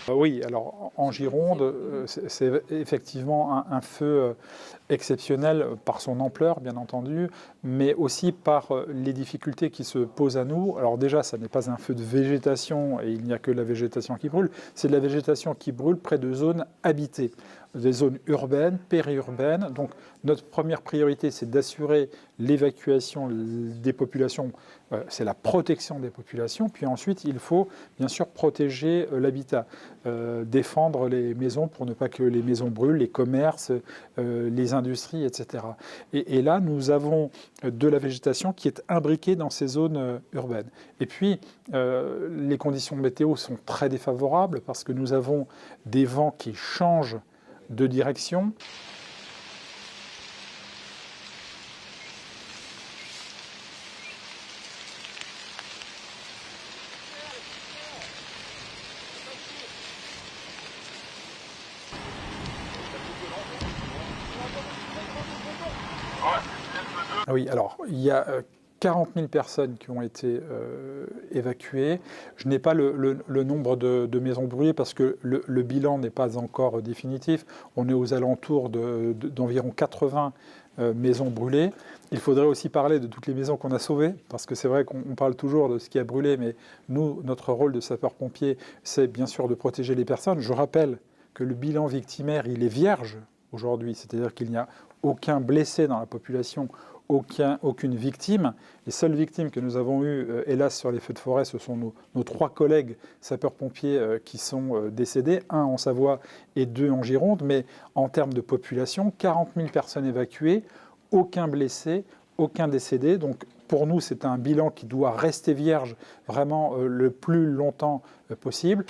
Oui, alors en Gironde, c'est effectivement un feu exceptionnel par son ampleur, bien entendu, mais aussi par les difficultés qui se posent à nous. Alors déjà, ça n'est pas un feu de végétation et il n'y a que la végétation qui brûle, c'est de la végétation qui brûle près de zones habitées, des zones urbaines, périurbaines. Donc notre première priorité, c'est d'assurer l'évacuation des populations, c'est la protection des populations, puis ensuite il faut bien sûr protéger l'habitat. Défendre les maisons pour ne pas que les maisons brûlent, les commerces, les industries, etc. Et là, nous avons de la végétation qui est imbriquée dans ces zones urbaines. Et puis, les conditions météo sont très défavorables parce que nous avons des vents qui changent de direction. Oui, alors il y a 40 000 personnes qui ont été évacuées. Je n'ai pas le nombre de maisons brûlées parce que le bilan n'est pas encore définitif. On est aux alentours d'environ 80 maisons brûlées. Il faudrait aussi parler de toutes les maisons qu'on a sauvées, parce que c'est vrai qu'on parle toujours de ce qui a brûlé, mais nous, notre rôle de sapeur-pompier, c'est bien sûr de protéger les personnes. Je rappelle que le bilan victimaire, il est vierge aujourd'hui, c'est-à-dire qu'il n'y a aucun blessé dans la population, aucune victime. Les seules victimes que nous avons eues, hélas, sur les feux de forêt, ce sont nos 3 collègues sapeurs-pompiers qui sont décédés, 1 en Savoie et 2 en Gironde. Mais en termes de population, 40 000 personnes évacuées, aucun blessé, aucun décédé. Donc pour nous, c'est un bilan qui doit rester vierge vraiment le plus longtemps possible.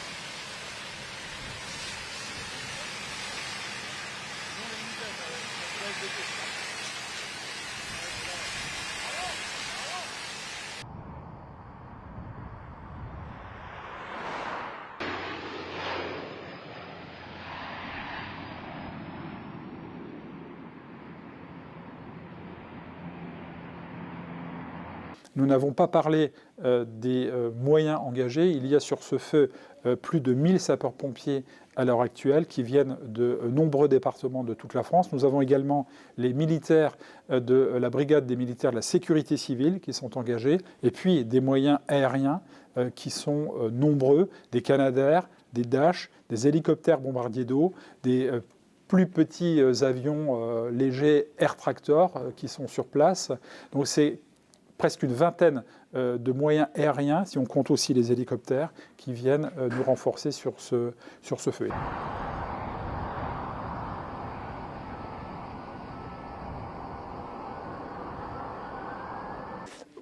Nous n'avons pas parlé des moyens engagés. Il y a sur ce feu plus de 1000 sapeurs-pompiers à l'heure actuelle qui viennent de nombreux départements de toute la France. Nous avons également les militaires de la brigade des militaires de la sécurité civile qui sont engagés, et puis des moyens aériens qui sont nombreux, des Canadair, des Dash, des hélicoptères bombardiers d'eau, des plus petits avions légers Air Tractor qui sont sur place. Donc c'est presque une vingtaine de moyens aériens, si on compte aussi les hélicoptères, qui viennent nous renforcer sur ce feu.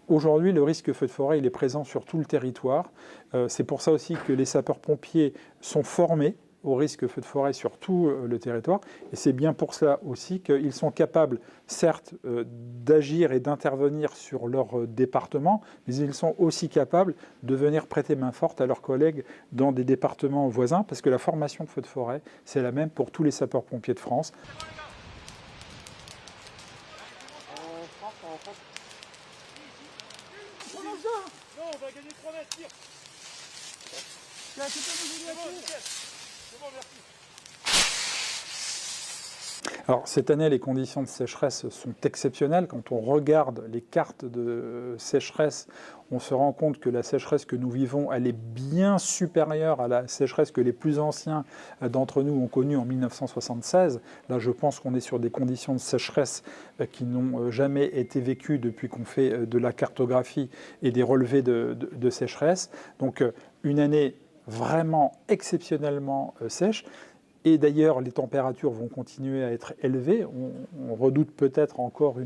Aujourd'hui, le risque feu de forêt, il est présent sur tout le territoire. C'est pour ça aussi que les sapeurs-pompiers sont formés au risque feu de forêt sur tout le territoire. Et c'est bien pour cela aussi qu'ils sont capables, certes, d'agir et d'intervenir sur leur département, mais ils sont aussi capables de venir prêter main forte à leurs collègues dans des départements voisins, parce que la formation feu de forêt, c'est la même pour tous les sapeurs-pompiers de France. Non, on va gagner 3 mètres, tire. C'est bon, merci. Alors cette année, les conditions de sécheresse sont exceptionnelles. Quand on regarde les cartes de sécheresse, on se rend compte que la sécheresse que nous vivons, elle est bien supérieure à la sécheresse que les plus anciens d'entre nous ont connue en 1976. Là, je pense qu'on est sur des conditions de sécheresse qui n'ont jamais été vécues depuis qu'on fait de la cartographie et des relevés de sécheresse. Donc une année vraiment exceptionnellement sèche. Et d'ailleurs, les températures vont continuer à être élevées. On redoute peut-être encore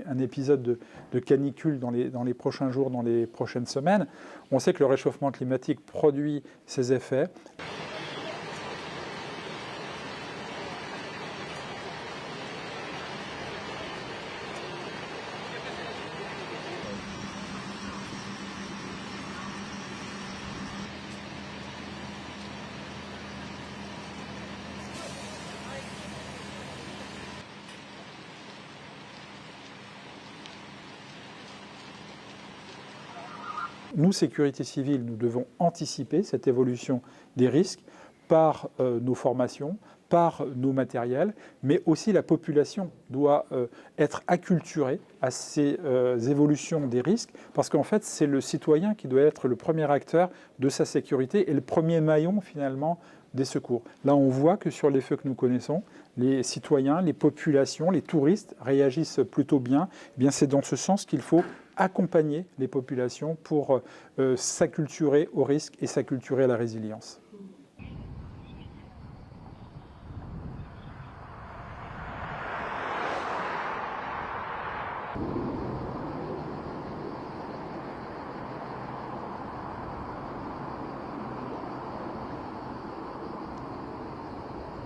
un épisode de canicule dans les prochains jours, dans les prochaines semaines. On sait que le réchauffement climatique produit ses effets. Nous, sécurité civile, nous devons anticiper cette évolution des risques par nos formations, par nos matériels, mais aussi la population doit être acculturée à ces évolutions des risques, parce qu'en fait, c'est le citoyen qui doit être le premier acteur de sa sécurité et le premier maillon, finalement, des secours. Là, on voit que sur les feux que nous connaissons, les citoyens, les populations, les touristes réagissent plutôt bien. Eh bien, c'est dans ce sens qu'il faut accompagner les populations pour s'acculturer au risque et s'acculturer à la résilience.